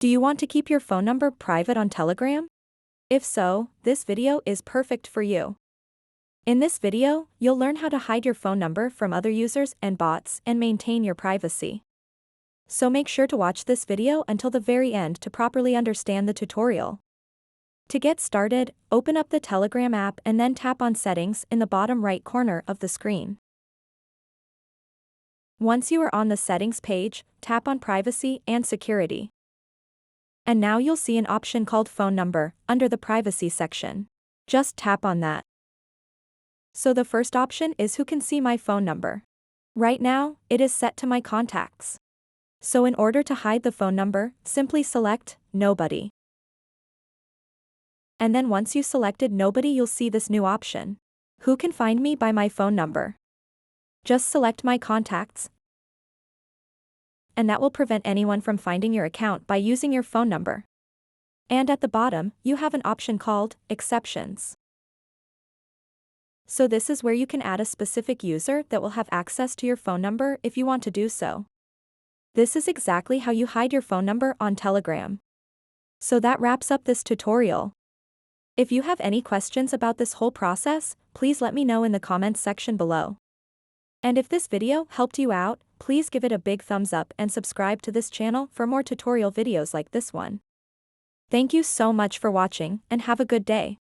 Do you want to keep your phone number private on Telegram? If so, this video is perfect for you. In this video, you'll learn how to hide your phone number from other users and bots and maintain your privacy. So make sure to watch this video until the very end to properly understand the tutorial. To get started, open up the Telegram app and then tap on Settings in the bottom right corner of the screen. Once you are on the Settings page, tap on Privacy and Security. And now you'll see an option called Phone Number under the Privacy section. Just tap on that. So the first option is who can see my phone number. Right now, it is set to my contacts. So in order to hide the phone number, simply select Nobody. And then once you selected Nobody, you'll see this new option. Who can find me by my phone number? Just select My Contacts. And that will prevent anyone from finding your account by using your phone number. And at the bottom, you have an option called Exceptions. So this is where you can add a specific user that will have access to your phone number if you want to do so. This is exactly how you hide your phone number on Telegram. So that wraps up this tutorial. If you have any questions about this whole process, please let me know in the comments section below. And if this video helped you out, please give it a big thumbs up and subscribe to this channel for more tutorial videos like this one. Thank you so much for watching and have a good day.